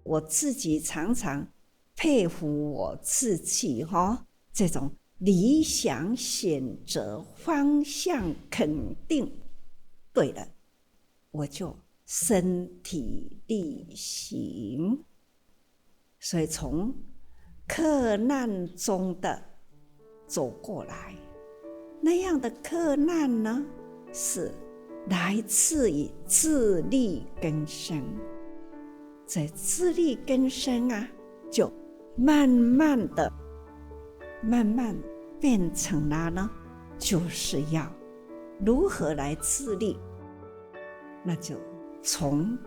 我自己常常佩服我自己这种理想选择，方向肯定对了，我就身体力行。所以从克难中的走过来，那样的克难呢，是来自于自力更生。这自力更生啊，就慢慢变成了呢，就是要如何来自立，那就从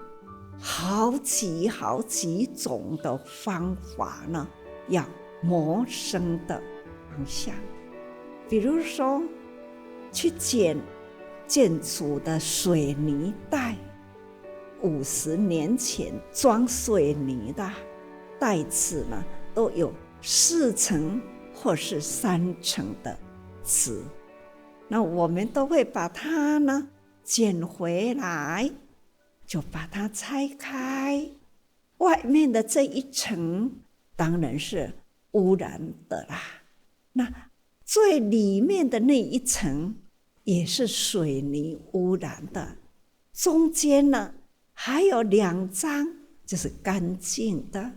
好几种的方法呢，要谋生的方向。比如说去捡建筑的水泥袋，50年前装水泥的袋子呢，都有4层或是3层的纸，那我们都会把它呢捡回来，就把它拆开，外面的这一层当然是污染的啦，那最里面的那一层也是水泥污染的，中间呢还有2张就是干净的，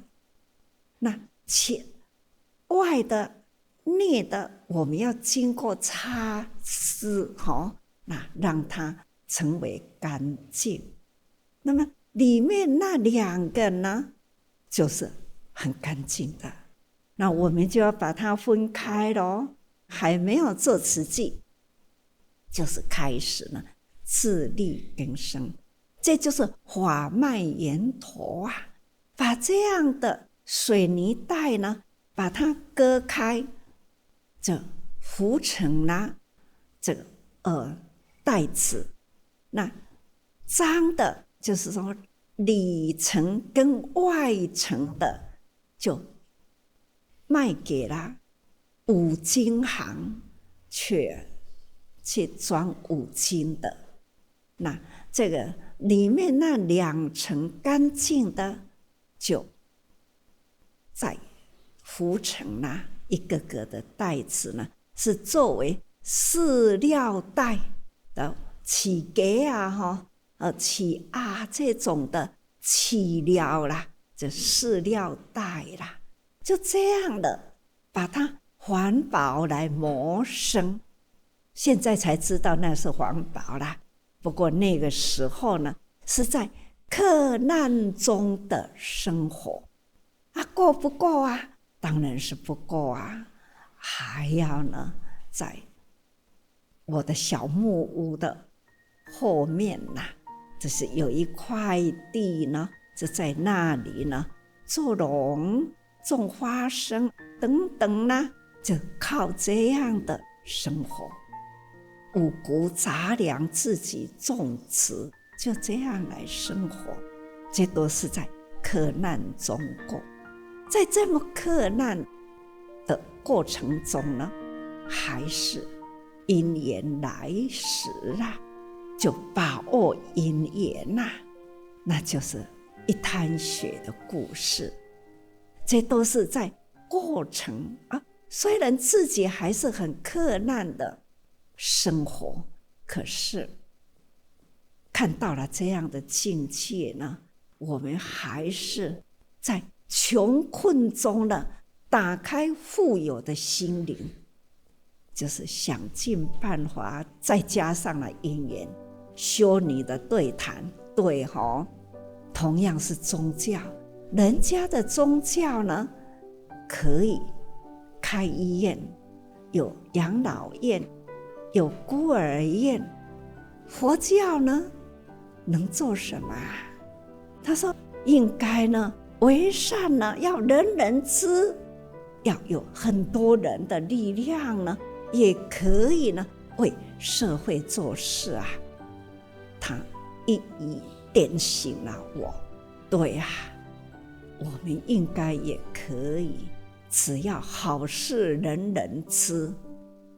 那外的内的我们要经过擦拭，那让它成为干净。那么里面那2个呢，就是很干净的，那我们就要把它分开咯。还没有做慈济，就是开始呢自力更生，这就是法脉源头啊。把这样的水泥袋呢，把它割开，就糊成了这个袋子。那脏的，就是说里层跟外层的，就卖给了五金行去装五金的。那这个里面那2层干净的，就再糊成了一个个的袋子呢，是作为饲料袋的饲鸡啊、饲鸭这种的饲料啦，就饲料袋啦，就这样的把它环保来谋生。现在才知道那是环保啦，不过那个时候呢，是在克难中的生活啊，够不够啊？当然是不够啊，还要呢，在我的小木屋的后面就是有一块地呢，就在那里呢做农、种花生等等就靠这样的生活，五谷杂粮自己种植，就这样来生活。这都是在克难中过。在这么克难的过程中呢，还是因缘来时就把握因缘那就是一滩血的故事。这都是在过程虽然自己还是很克难的生活，可是看到了这样的境界呢，我们还是在穷困中呢，打开富有的心灵，就是想尽办法，再加上了因缘，修女的对谈，对同样是宗教，人家的宗教呢，可以开医院，有养老院，有孤儿院，佛教呢，能做什么他说应该呢为善呢，要人人知，要有很多人的力量呢，也可以呢为社会做事他一一点醒了我。对我们应该也可以，只要好事人人知，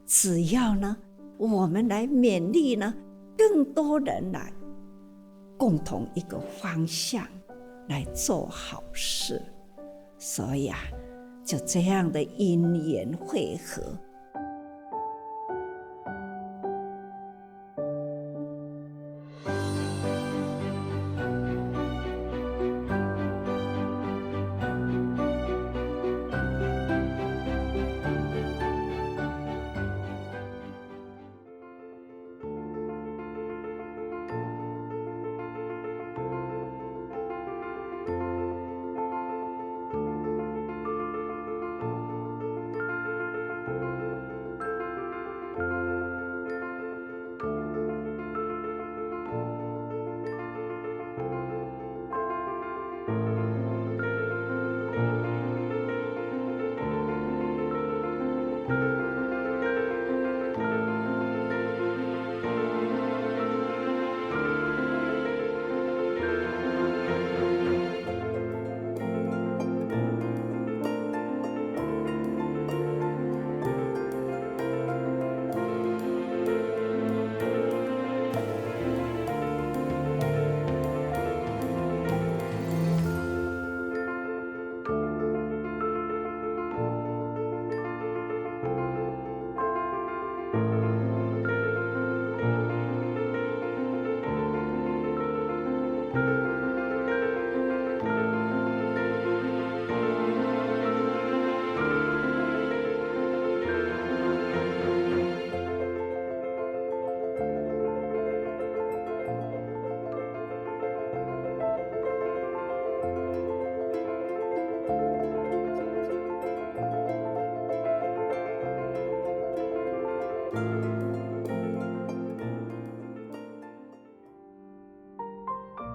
只要呢我们来勉励呢更多人来共同一个方向，来做好事，所以就这样的因缘会合。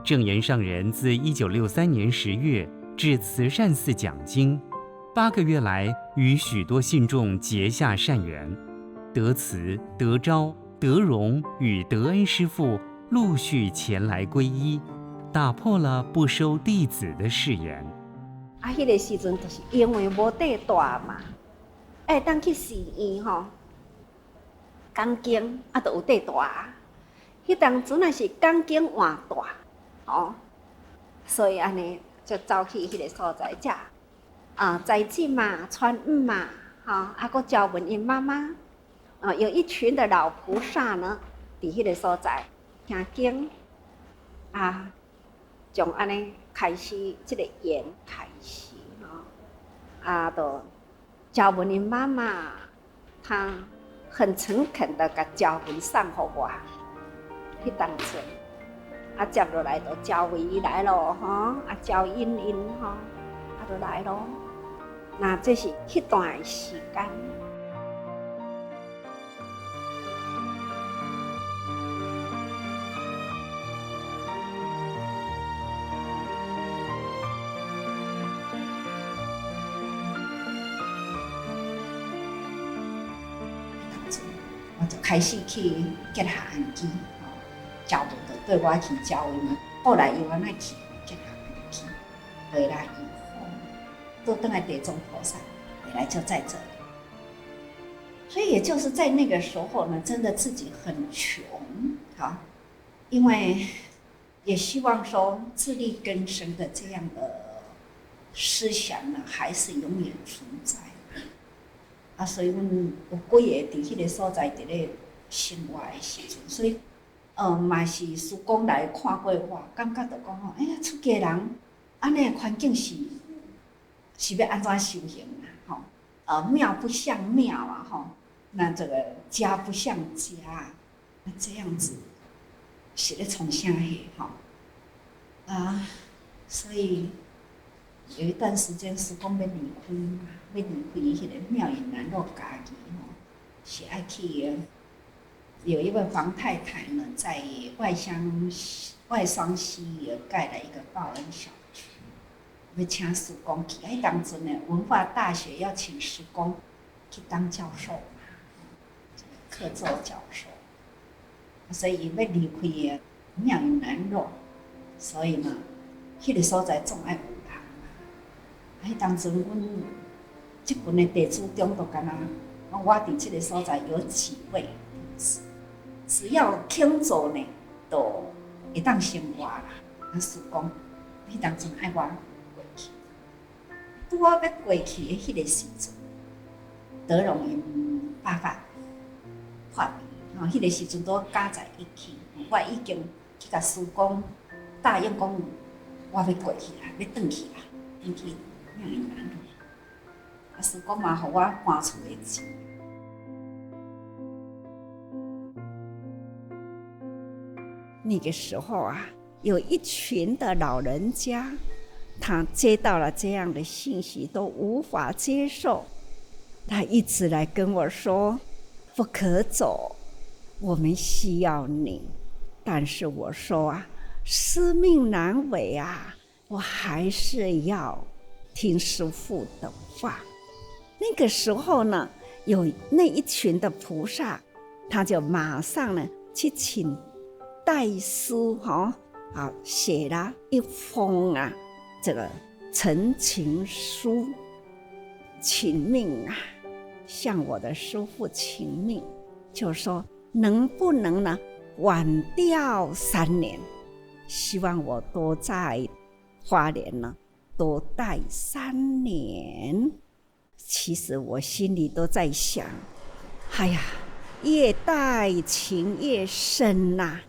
证严上人自1963年10月至慈善寺讲经，8个月来与许多信众结下善缘，德慈、德昭、德荣与德恩师父陆续前来皈依，打破了不收弟子的誓言。迄个时阵就是因为无地大嘛，当去寺院讲经就有地大。迄当阵也是讲经换大，所以安尼就走去迄个所在遮，在进嘛、传恩嘛，搁教文因妈妈，有一群的老菩萨呢，伫迄个所在听经，从安尼开始这个缘开始，就教文因妈妈，她很诚恳的甲教文送互我，迄当阵。接落来就教唯一来咯，教因就来咯。那这是迄段时间。我就开始去结下案机，教文就对我去教的嘛。后来由我那去结下案机，回来以后，都登来地藏菩萨，回来就在这里。所以也就是在那个时候呢，真的自己很穷，因为也希望说自力更生的这样的思想呢，还是永远存在。所以阮有几个伫迄个所在伫咧生活的时阵，所以嘛是师公来看过我，感觉着讲哎呀，出家人安尼的环境是要安怎修行啊？庙不像庙啊，那这个家不像家，那这样子是咧从啥去所以有一段时间师公要离开嘛。要离开迄个妙云南路家己是爱去有一位黄太太呢，在外双溪盖了一个报恩小区，要请师公去。当阵呢，文化大学要请师公去当教授嘛，客座教授，所以伊要离开妙云南路，所以嘛，迄个所在总爱有人。当阵阮。这群的弟子中，就敢若我伫这个所在有几位弟子，只要肯做呢，就会当生活啦。师公，迄当阵爱我过去。拄我要过去的迄个时阵，德荣因爸爸破病，迄个时阵都加在一起，我已经去甲师公答应讲，我要过去啦，要转去啦，转去庙云南。啊，师公嘛，互我搬厝的钱。那个时候啊，有一群的老人家，他接到了这样的信息，都无法接受。他一直来跟我说：“不可走，我们需要你。”但是我说啊，师命难违啊，我还是要听师父的话。那个时候呢，有那一群的菩萨，他就马上呢去请代师写了一封啊这个陈情书，请命啊，向我的师父请命，就说能不能呢晚调3年，希望我多在花莲呢多待3年。其实我心里都在想，哎呀，越待情越深呐，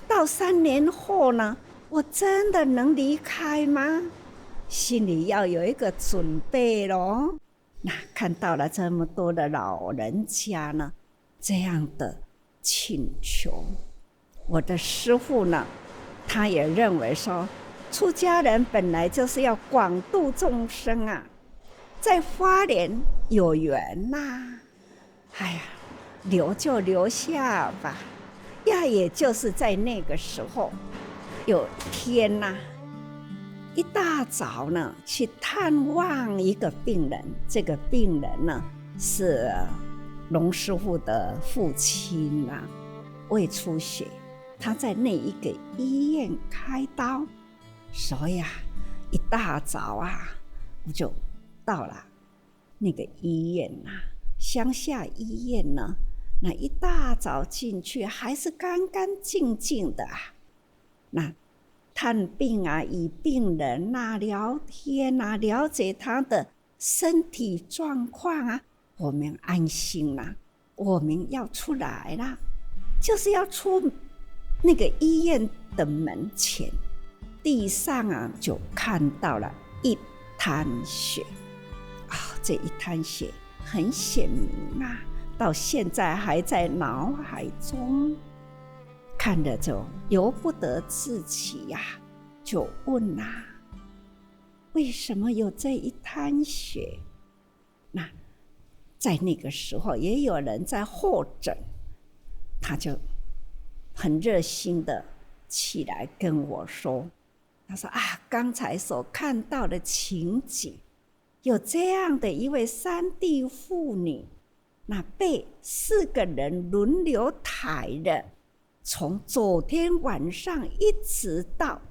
到3年后呢，我真的能离开吗？心里要有一个准备咯。那看到了这么多的老人家呢，这样的请求，我的师父呢，他也认为说，出家人本来就是要广度众生啊，在花莲有缘呐，哎呀，留就留下吧。也就是在那个时候，有一天呐，一大早呢，去探望一个病人。这个病人呢，是龙师傅的父亲啊，胃出血，他在那一个医院开刀，所以啊，一大早啊，我就到了那个医院啊，乡下医院呢，那一大早进去还是干干净净的啊。那探病啊，与病人啊聊天啊，了解他的身体状况啊，我们安心啦，我们要出来啦，就是要出那个医院的门前，地上啊就看到了一滩血这一滩血很显明啊，到现在还在脑海中，看着就由不得自己呀，就问为什么有这一滩血？那在那个时候也有人在候诊，他就很热心的起来跟我说，他说刚才所看到的情景，有这样的一位山地妇女，那被4个人轮流抬的，从昨天晚上一直到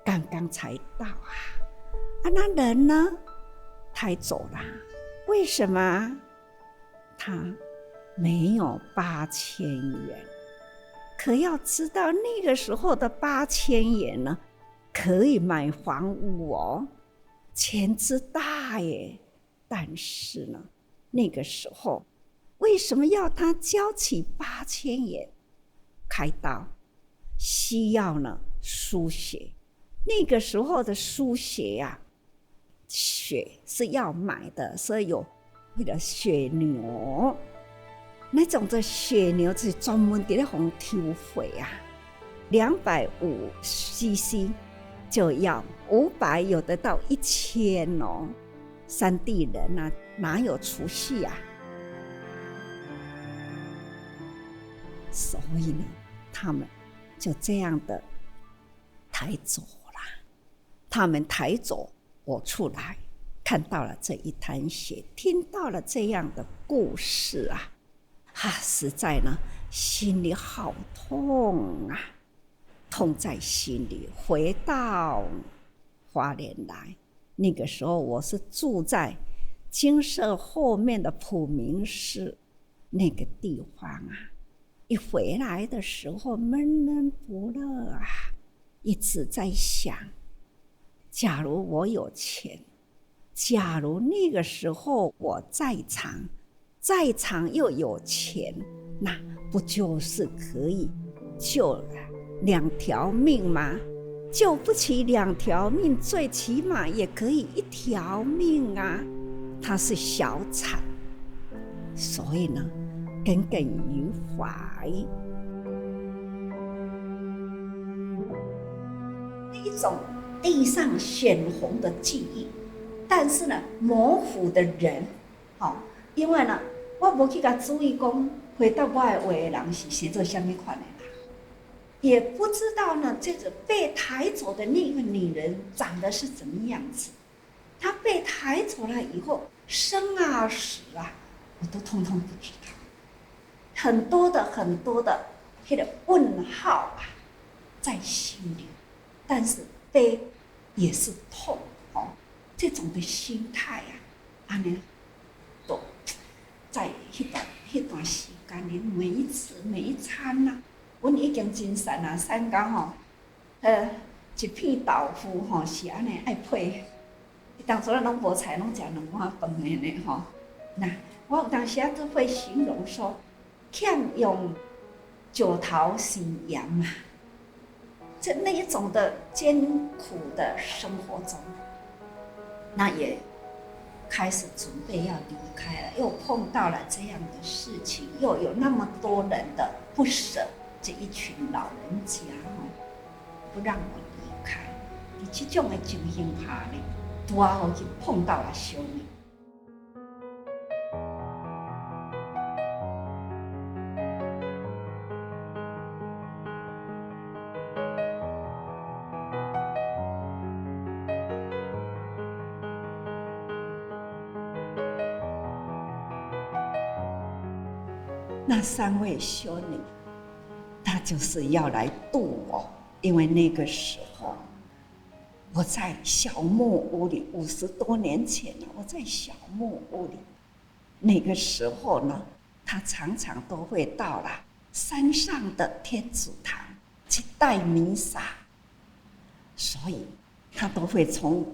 刚刚才到那人呢抬走了，为什么？他没有8000元，可要知道那个时候的8000元呢，可以买房屋钱之大耶。但是呢，那个时候为什么要他交起8000元？开刀需要呢输血，那个时候的输血血是要买的，所以有那个血牛，那种的血牛是专门在那红抽血250cc 就要500，有的到1000山地人哪有储蓄所以呢，他们就这样的抬走了。他们抬走，我出来看到了这一滩血，听到了这样的故事实在呢心里好痛痛在心里。回到花莲来，那个时候我是住在精舍后面的普明寺那个地方一回来的时候闷闷不乐一直在想假如我有钱，假如那个时候我在场又有钱，那不就是可以救了2条命吗？救不起2条命，最起码也可以1条命啊。它是小产，所以呢，耿耿于怀。那一种地上显红的记忆，但是呢，模糊的人，因为呢，我没去给他注意讲，回到我的话的人是写作什么款的人，也不知道呢，这个被抬走的那个女人长得是怎么样子。她被抬走了以后，生啊死啊，我都通通不知道。很多的那个问号啊，在心里。但是悲也是痛，这种的心态啊，都在那段时间里，每一次每一餐啊，我已经真善啊，3工一片豆腐是安尼爱配，当初咱拢无菜，拢食2碗饭的呢那我有当时都会形容说，欠用9头生盐嘛。在那一种的艰苦的生活中，那也开始准备要离开了，又碰到了这样的事情，又有那么多人的不舍，这一群老人家不让我离开，在这种的情形下呢，拄好去碰到了修女。那3位修女，她就是要来渡我，因为那个时候我在小木屋里，50多年前了，我在小木屋里。那个时候呢，她常常都会到了山上的天主堂去带弥撒，所以她都会从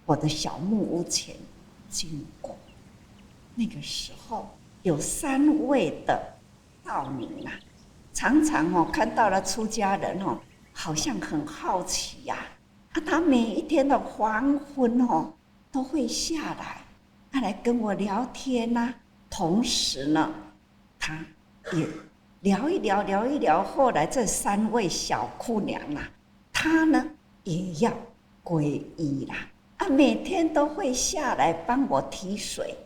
我的小木屋前经过。那个时候有3位的少女啊，常常看到了出家人好像很好奇呀，她每一天的黄昏都会下来，来跟我聊天啊。同时呢，她也聊一聊。后来这3位小姑娘啊，她呢也要皈依啦，每天都会下来帮我提水。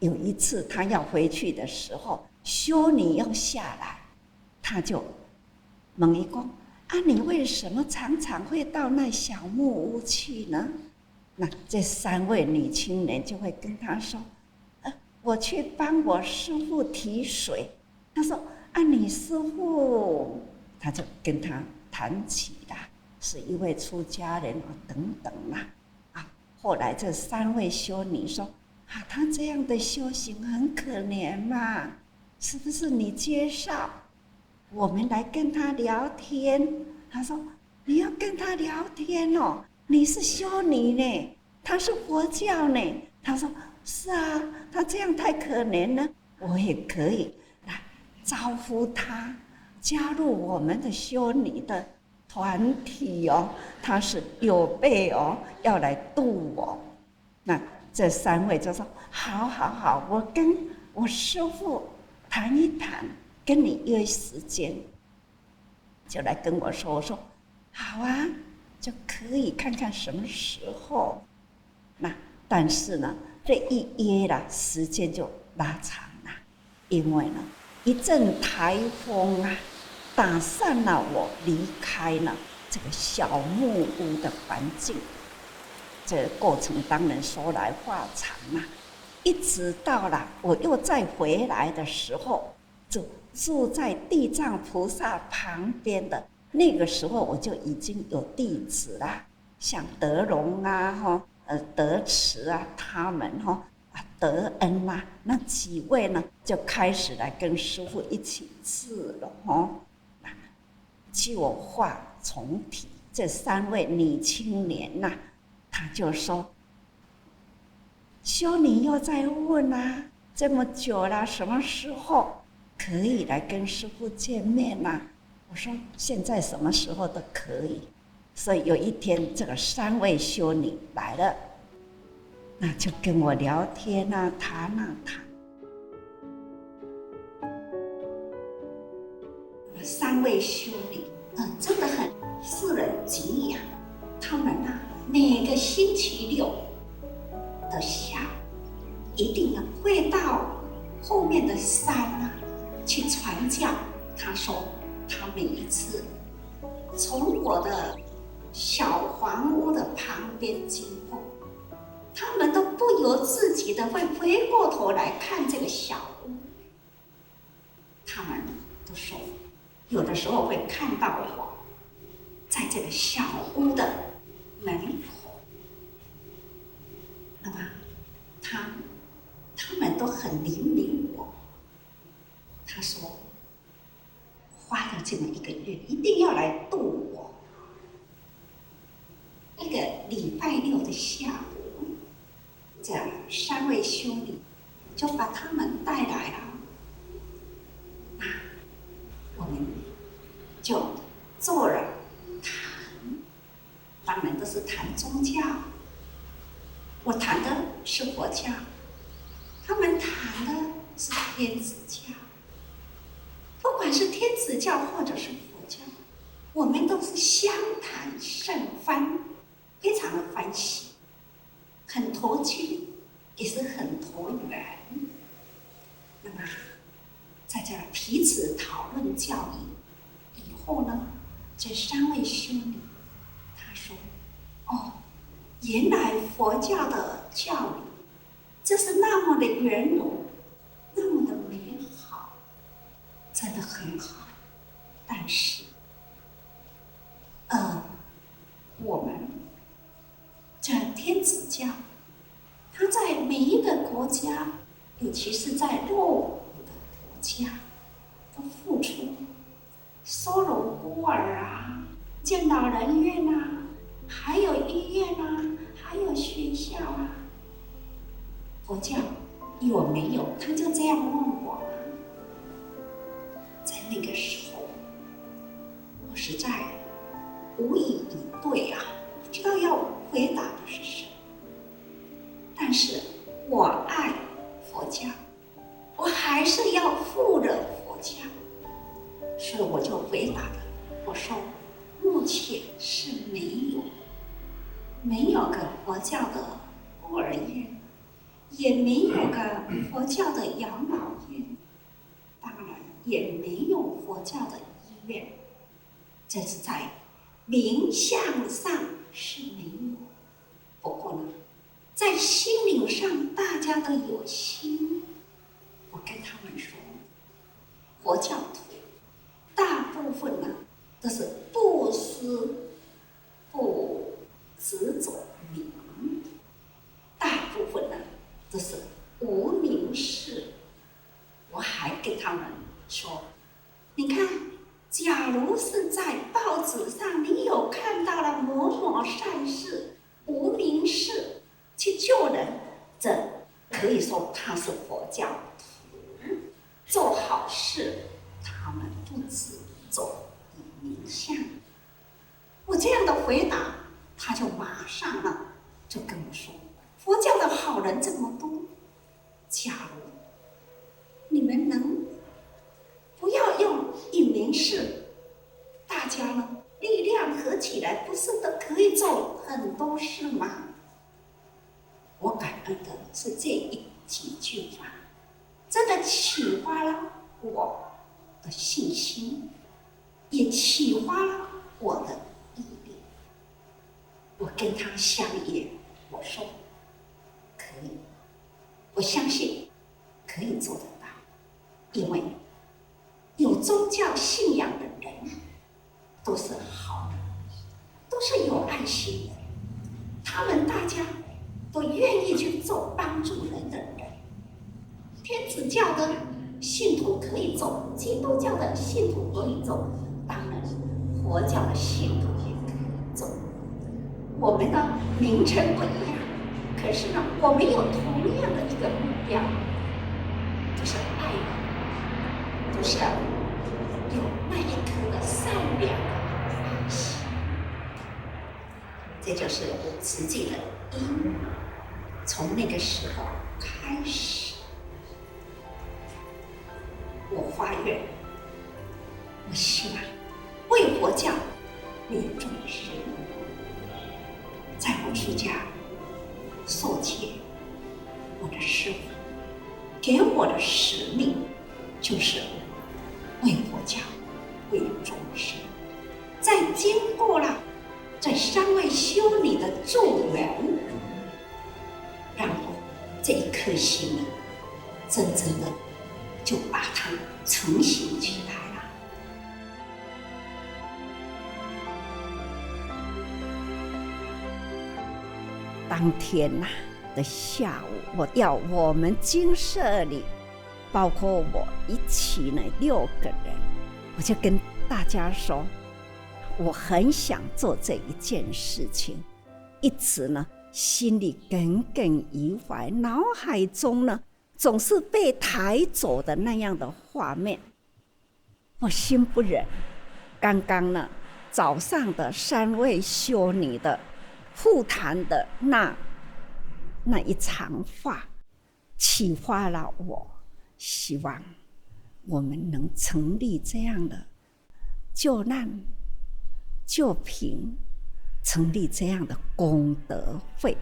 有一次他要回去的时候，修女要下来，他就问一公：你为什么常常会到那小木屋去呢？那这3位女青年就会跟他说：我去帮我师父提水。他说：你师父，他就跟他谈起啦，是一位出家人等等啦。后来这3位修女说：他这样的修行很可怜嘛，是不是你介绍我们来跟他聊天？他说：你要跟他聊天你是修女呢，他是佛教呢。他说：是啊，他这样太可怜了，我也可以来招呼他加入我们的修女的团体他是有备要来度我。那这3位就说：好，我跟我师父谈一谈，跟你约时间。就来跟我说，我说好啊，就可以看看什么时候。那但是呢，这一约了，时间就拉长了，因为呢，一阵台风打散了我离开了这个小木屋的环境。这个过程当然说来话长一直到了我又再回来的时候，就住在地藏菩萨旁边的那个时候，我就已经有弟子啦，像德隆德慈他们德恩那几位呢，就开始来跟师父一起治了就化重体这3位女青年呐、他就说：“修女又在问啊，这么久了，什么时候可以来跟师父见面啊？”我说：“现在什么时候都可以。”所以有一天，这个3位修女来了，那就跟我聊天啊，谈啊谈。3位修女，真的很世人敬仰。他们啊，每个星期六的下午，一定要会到后面的山啊去传教。他说，他每一次从我的小黄屋的旁边经过，他们都不由自己的会回过头来看这个小屋。他们都说，有的时候会看到我在这个小屋的门口，那么他们都很怜悯我。他说，花了这么1个月，一定要来度我。一个礼拜6的下午，这3位修女就把他们带来了。那我们就坐了谈，当然都是谈宗教。我谈的是佛教，他们谈的是天子教。不管是天子教或者是佛教，我们都是相谈甚欢，非常的欢喜，很投机，也是很投缘。那么，在这彼此讨论教义以后呢，这3位修女，她说：“哦，原来佛教的教理，这是那么的圆融，那么的美好，真的很好。但是，我们这天子教，它在每一个国家，尤其是在落伍的国家，都付出收容孤儿啊，建老人院啊，还有医院啊，还有学校啊。佛教有没有？他就这样问我。在那个时候，我实在无以以对啊，不知道要回答的是什么。但是我爱佛教，我还是要护着佛教，所以我就回答了。我说，目前是没有个佛教的孤儿院，也没有个佛教的养老院，当然也没有佛教的医院。这是在名相上是没有，不过呢，在心灵上大家都有心。我跟他们说，佛教徒大部分呢都是不思不执着名，大部分呢都是无名氏。我还跟他们说，你看，假如是在报纸上你有看到了某某善事、无名氏去救人，这可以说他是佛教徒，做好事，他们不执着以名相。我这样的回答，他就马上了就跟我说，佛教的好人这么多，假如你们能不要用以名氏，大家呢力量合起来，不是都可以做很多事吗？我感恩的是这几句话，真的启发了我的信心，也启发了我的毅力。我跟他相约，我说可以，我相信可以做得到，因为有宗教信仰的人都是好人，都是有爱心的，他们大家都愿意去做帮助人的人。天主教的信徒可以走，基督教的信徒可以走，当然佛教的信徒也可以我们的名称不一样，可是呢，我们有同样的一个目标，就是爱人，就是有那一颗的善良的爱心。这就是无止境的因。从那个时候开始，我发愿，我希望为佛教，为众生。在我出家受戒，我的师父给我的使命就是为佛教，为众生。在经过了这3位修女的助缘，然后这一颗心呢，真正的就把它成型起来了。当天的下午，我要我们精舍里，包括我一起呢6个人，我就跟大家说，我很想做这一件事情，一直呢心里耿耿于怀，脑海中呢总是被抬走的那样的画面，我心不忍。刚刚呢早上的3位修女的互谈的那一场话，启发了我，希望我们能成立这样的救难救贫，成立这样的功德会。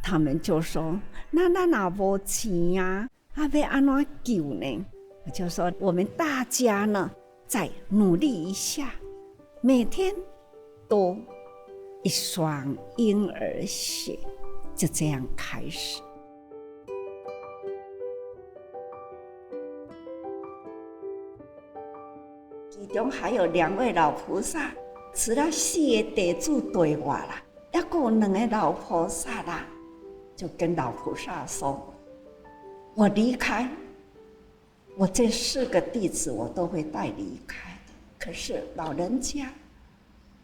他们就说：“那哪没钱呀？要怎么救呢？”我就说：“我们大家呢，再努力一下，每天都1双婴儿血，就这样开始。”其中还有2位老菩萨，除了4个地主对我啦，还有2个老菩萨啦，就跟老菩萨说：“我离开，我这4个弟子我都会带离开的。可是老人家，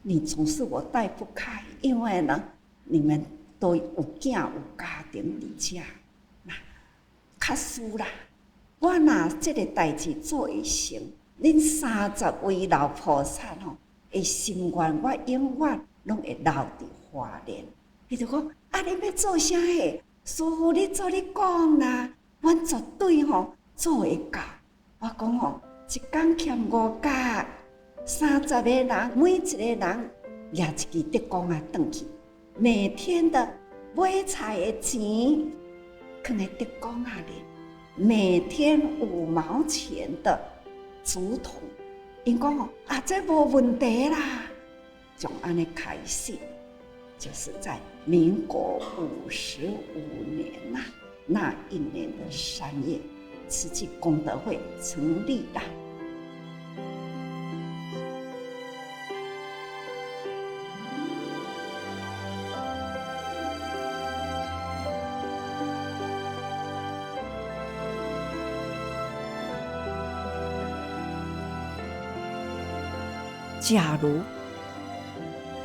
你总是我带不开，因为呢，你们都有囝有家庭伫遮，那较输啦。我若这个代志做会成，恁30位老菩萨吼，的心愿我永远拢会留伫花莲。”伊就讲：“啊，你要做啥个？师父，你做你讲啦，阮绝对吼做会到。”我讲吼，一天欠5角，30个人，每一个人拿一支竹竿啊转去，每天的买菜的钱放在竹竿啊里，每天5毛钱的竹筒。因讲吼啊，这无问题啦，从安尼开始。就是在民国55年那一年的3月，慈济功德会成立了。假如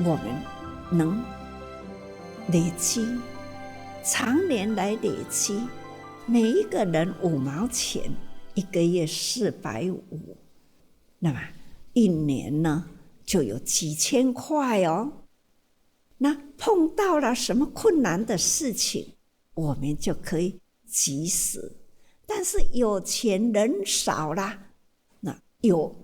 我们能累积，常年来累积，每一个人5毛钱，1个月450，那么1年呢就有几千块哦。那碰到了什么困难的事情，我们就可以及时。但是有钱人少啦，那有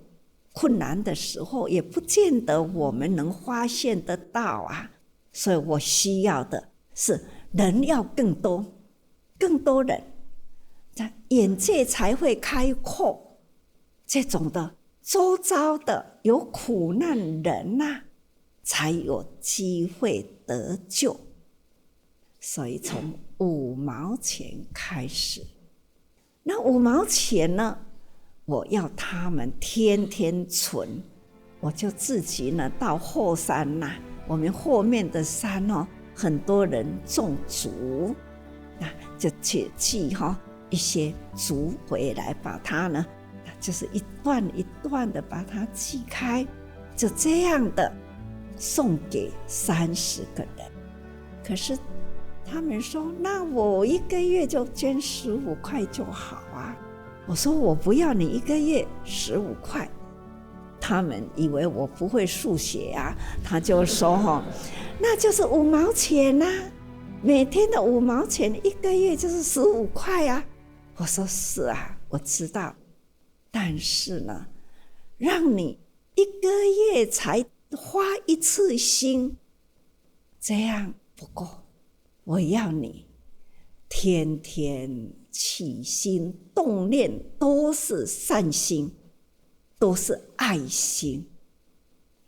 困难的时候也不见得我们能发现得到啊。所以我需要的是人要更多，更多人，眼界才会开阔。这种的周遭的有苦难人啊，才有机会得救。所以从5毛钱开始，那5毛钱呢，我要他们天天存，我就自己呢到后山呐，我们后面的山哦，很多人种竹，就去寄一些竹回来，把它呢，就是一段一段的把它寄开，就这样的送给30个人。可是他们说，那我1个月就捐15块就好啊。我说我不要你1个月15块。他们以为我不会数学啊，他就说那就是5毛钱啊，每天的5毛钱，1个月就是15块啊。我说是啊，我知道，但是呢，让你1个月才花1次心，这样不够，我要你天天起心动念都是善心，都是爱心。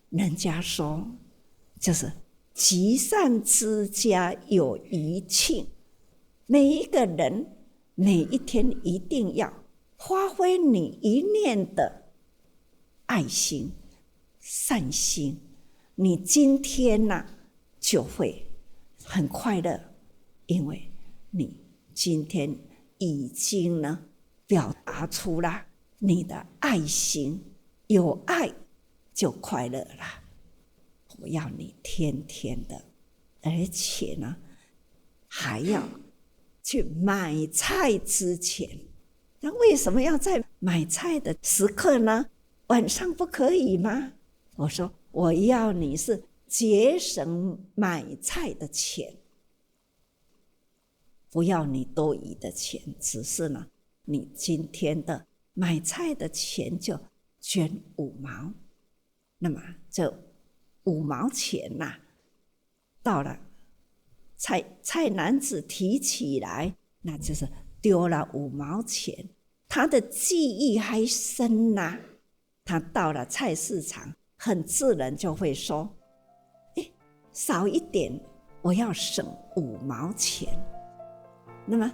人家说就是积善之家有余庆，每一个人每一天一定要发挥你一念的爱心善心，你今天就会很快乐，因为你今天已经表达出了你的爱心，有爱就快乐了。我要你天天的，而且还要去买菜之前，那为什么要在买菜的时刻呢？晚上不可以吗？我说我要你是节省买菜的钱，不要你多余的钱，只是你今天的买菜的钱就捐5毛，那么这5毛钱到了菜篮子提起来，那就是丢了5毛钱，他的记忆还深他到了菜市场很自然就会说，少一点，我要省5毛钱。那么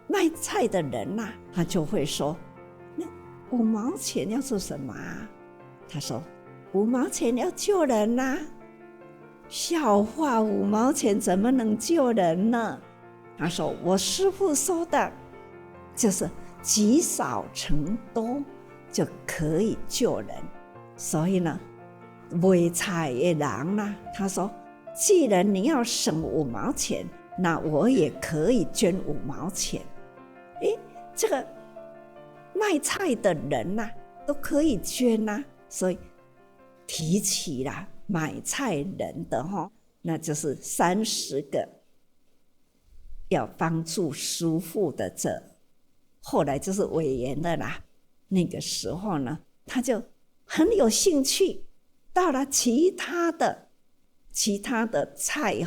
卖菜的人他就会说，那5毛钱要做什么啊？他说5毛钱要救人笑话，5毛钱怎么能救人呢？他说我师父说的就是积少成多就可以救人。所以卖菜的人他说既然你要省5毛钱，那我也可以捐5毛钱。这个卖菜的人都可以捐所以提起了买菜人的那就是30个要帮助师父的后来就是委员的那个时候他就很有兴趣，到了其他的菜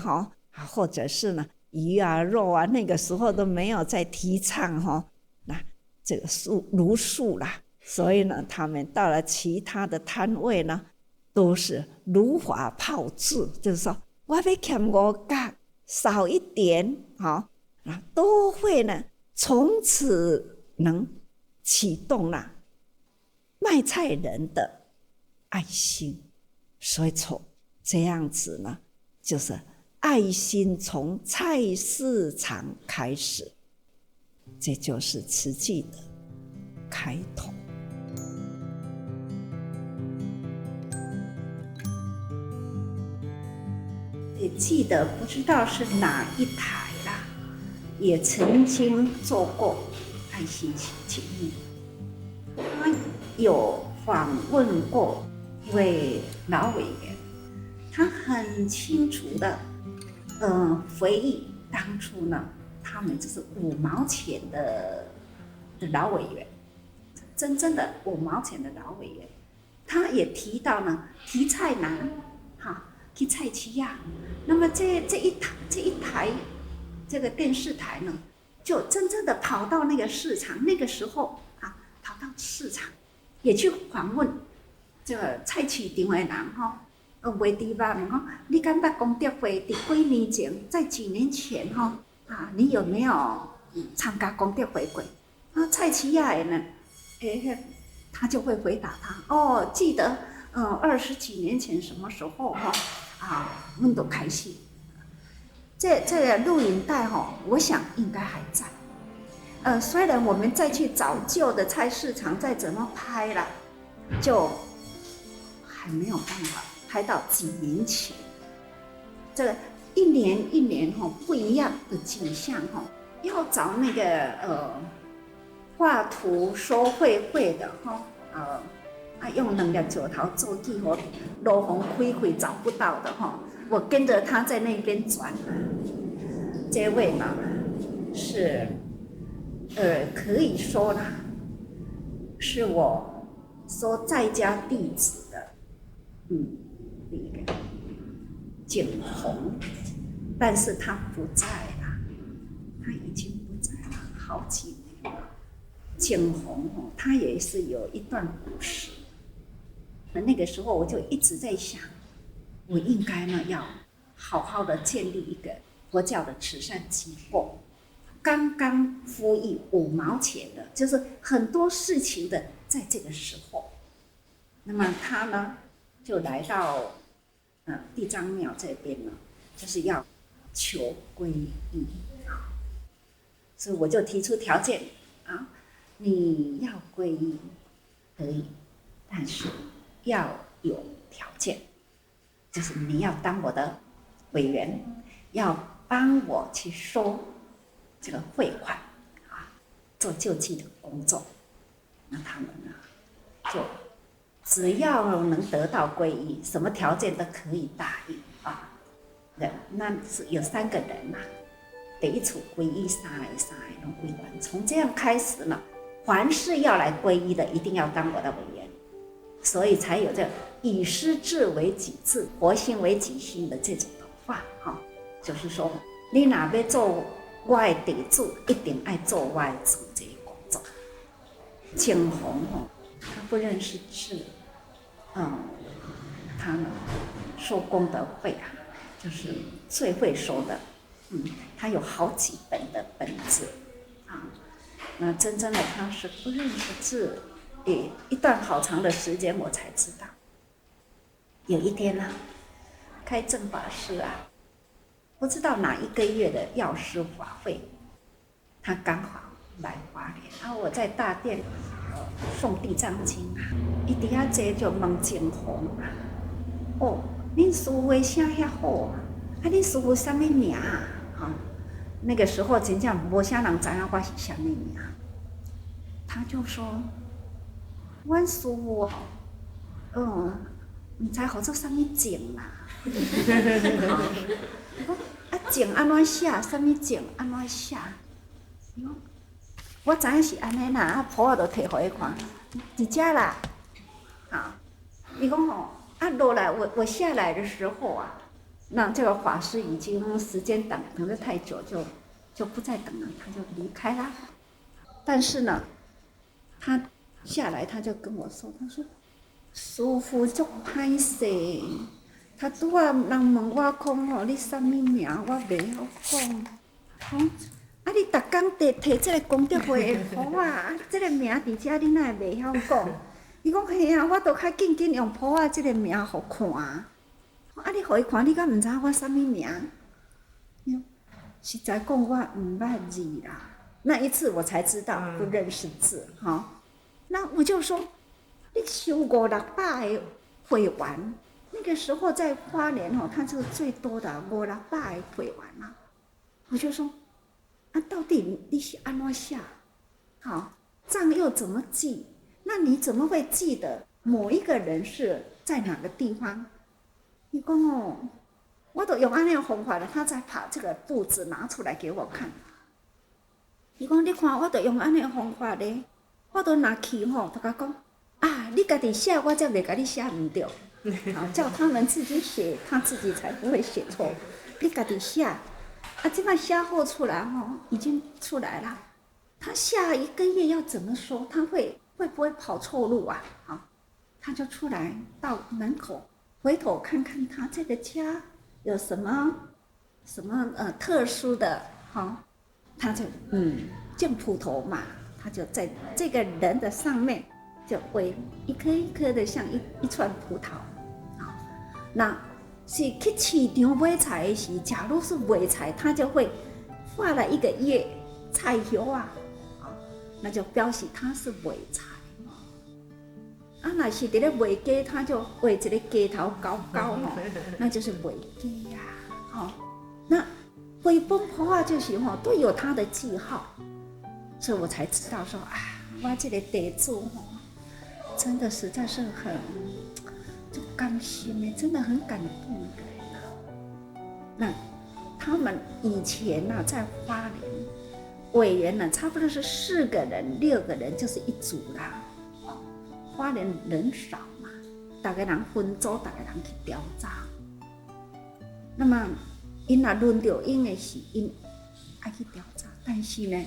或者是鱼肉那个时候都没有在提倡那这个茹素所以他们到了其他的摊位都是如法炮制，就是说我要欠5角少一点都会从此能启动卖菜人的爱心。所以从这样子就是爱心从菜市场开始，这就是慈济的开头。也记得不知道是哪一台也曾经做过爱心节目，他有访问过一位老委员，他很清楚的回忆当初他们就是5毛钱的老委员，真正的5毛钱的老委员，他也提到提菜去菜市那么这一台这个电视台就真正的跑到那个市场，那个时候跑到市场也去访问这个菜市场的人卖猪肉你敢捌功德会在几年前，在几年前你有没有参加功德会过？菜市的人他就会回答他记得20几年前什么时候我们都开始。这个录影带我想应该还在。虽然我们再去找旧的菜市场再怎么拍了，就还没有办法拍到几年前，这一年一年不一样的景象要找那个画图收会的用2粒石头做记号，路风开找不到的我跟着他在那边转。这位呢是可以说啦，是我说在家弟子的第一个景洪，但是他不在了，他已经不在了好几年了。景洪他也是有一段故事。那个时候我就一直在想，我应该呢要好好的建立一个佛教的慈善机构。刚刚服役5毛钱的，就是很多事情的，在这个时候，那么他呢就来到地藏庙这边呢，就是要求皈依所以我就提出条件你要皈依可以，但是要有条件，就是你要当我的委员，要帮我去收这个汇款做救济的工作。那他们呢，就只要能得到皈依，什么条件都可以答应对，那是有3个人第一处皈依3个拢归完。从这样开始呢，凡是要来皈依的，一定要当我的委员，所以才有这以师志为己志，佛心为己心的这种的话就是说，你若要做我的弟子，一定爱做我的主这个工作。景洪他不认识字，他呢收功德会就是最会收的，他有好几本的本子那真正的他是不认识字，一段好长的时间我才知道。有一天开正法师不知道哪一个月的药师法会，他刚好来花莲我在大殿诵地藏经他在那坐就问景洪恁师父的声遐好恁师父什么名那个时候真正没啥人知道我是什么名，他就说阮师父不知号做什么景啦景安怎写？什么景安怎写？我知影是安尼啦，谱就摕互伊看，伫遮啦。伊讲落来我下来的时候那这个法师已经时间等得太久，就不再等了，他就离开了。但是呢，他下来他就跟我说，他说师父足歹势。他拄人问我讲你什么名，我袂晓讲。你逐工摕这个功德会的谱这个名伫遮你哪会袂晓讲？伊讲嘿我都较紧用谱这个名互看。你互伊看，你敢毋知我什么名？实在讲我毋捌字啦。那一次我才知道不认识字那我就说，你收500-600个会员。那个时候在花莲他是最多的500-600个会员我就说到底你是安怎写？账又怎么记？那你怎么会记得某一个人是在哪个地方？你讲我都用安尼的方法了，他才把这个簿子拿出来给我看。你讲你看，我都用安尼的方法咧，我都拿去就甲讲你家己写，我才袂甲你写唔对。叫他们自己写，他自己才不会写错。你家己写，这摆写好出来已经出来了。他下1个月要怎么说？他会不会跑错路他就出来到门口，回头看看他这个家有什么特殊的他就净土头嘛，他就在这个人的上面就围一颗一颗的像一串葡萄。那是去市场买菜的时，假如是买菜，他就会画了一个叶菜叶那就表示他是买菜啊，若是伫咧卖鸡，他就画一个鸡头高高吼，那就是卖鸡呀，吼。那绘本图画就是吼都有它的记号，所以我才知道说啊，我这个地主吼，真的实在是很就甘心的，真的很感动人啊。那他们以前呢、在花莲委员呢，差不多是4个人、6个人就是一组啦。花莲人少嘛，大家人分组，大家人去调查。那么，因若轮到因的是因爱去调查，但是呢，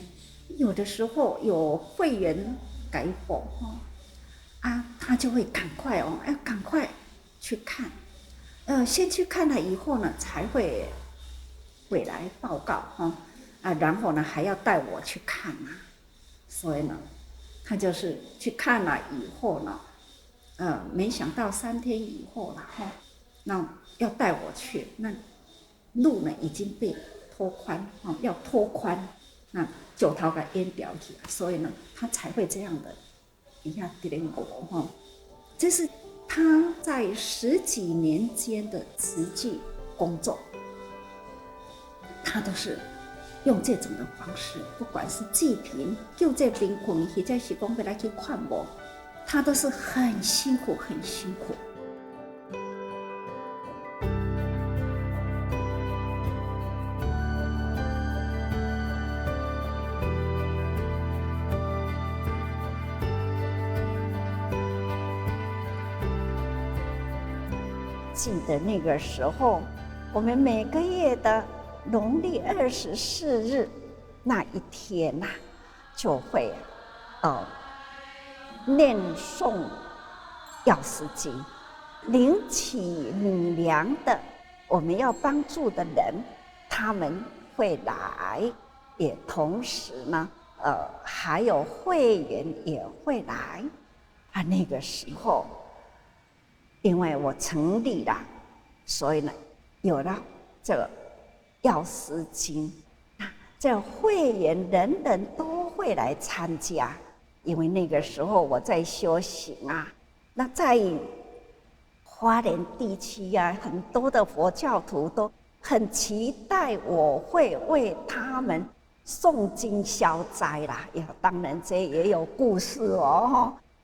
有的时候有会员改否啊，他就会赶快要赶快去看，先去看了以后呢，才会回来报告然后呢还要带我去看啊，所以呢。他就是去看了以后呢，没想到3天以后了那要带我去，那路呢已经被拓宽要拓宽，那石头给淹掉起来，所以呢，他才会这样的一下给我这是他在10几年间的实际工作，他都是。用这种的方式，不管是济贫、救济贫困，或者是讲要来去看无，他都是很辛苦，很辛苦。记得那个时候，我们每个月的农历24日那一天呐，就会念诵药师经，领取女粮的，我们要帮助的人，他们会来，也同时呢，还有会员也会来啊。那个时候，因为我成立了，所以呢，有了这个药师经，这会员人人都会来参加，因为那个时候我在修行啊。那在花莲地区啊，很多的佛教徒都很期待我会为他们诵经消灾啦。当然这也有故事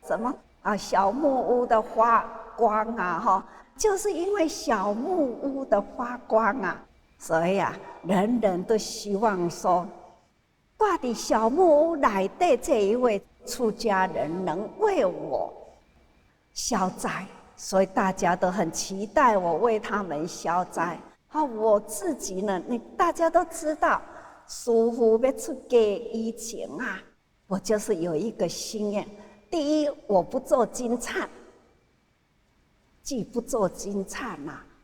什么小木屋的发光啊就是因为小木屋的发光啊。所以人人都希望说，住在小木屋内底这一位出家人能为我消灾，所以大家都很期待我为他们消灾。我自己呢，大家都知道，师父要出家以前我就是有一个心愿：第一，我不做金忏，既不做金忏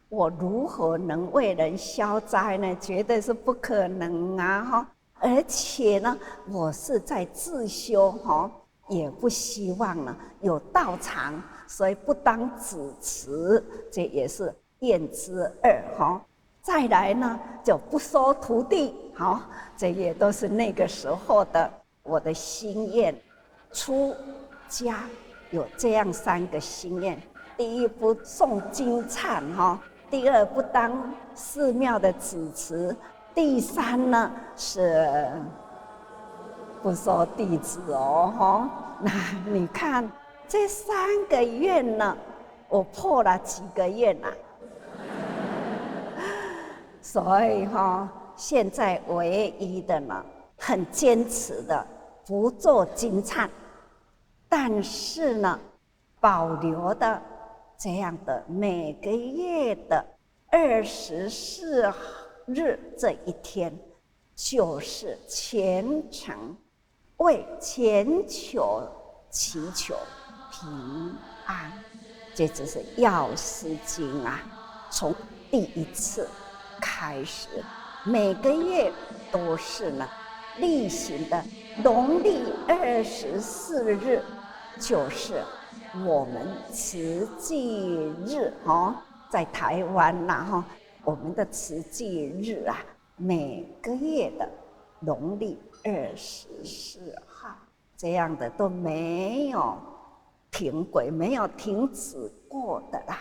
我如何能为人消灾呢？绝对是不可能而且呢，我是在自修也不希望呢有道场，所以不当主持，这也是愿之2再来呢，就不收徒弟这也都是那个时候的我的心愿。出家有这样3个心愿：第一，不诵经忏第2，不当寺庙的主持；第3呢，是不收弟子那你看这3个愿呢，我破了几个愿所以现在唯一的呢，很坚持的不做金忏，但是呢，保留的这样的每个月的24日这一天，就是虔诚为全球祈求平安。这就是药师经从第1次开始，每个月都是呢例行的农历24日，就是我们慈济日在台湾我们的慈济日每个月的农历24号，这样的都没有停过，没有停止过的啦。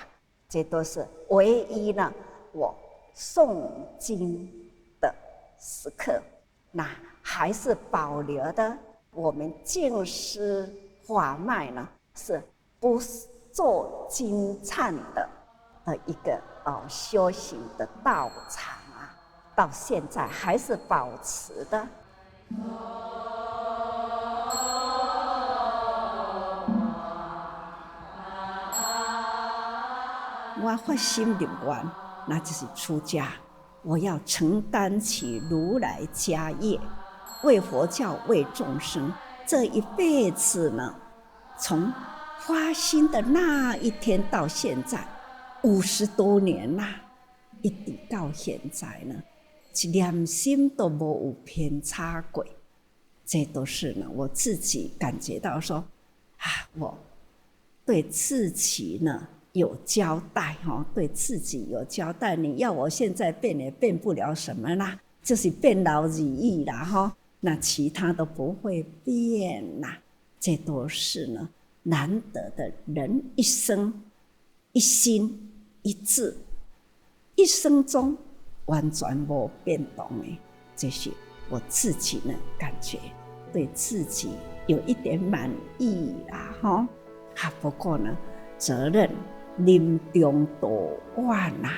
这都是唯一呢，我诵经的时刻，那还是保留的我们净师法脉呢，是不做经忏的一个修行的道场啊，到现在还是保持的。我发心立愿，那就是出家。我要承担起如来家业，为佛教、为众生。这一辈子呢，从发心的那一天到现在50多年啦，一直到现在呢，一念心都没有偏差过。这都是呢，我自己感觉到说，我对自己呢有交代哈，对自己有交代。你要我现在变也变不了什么啦，就是变劳而已啦哈。那其他都不会变啦。这都是呢难得的人一生一心一志，一生中完全没变动的，这是我自己呢感觉对自己有一点满意啦哈。不过呢，责任任重道远啊。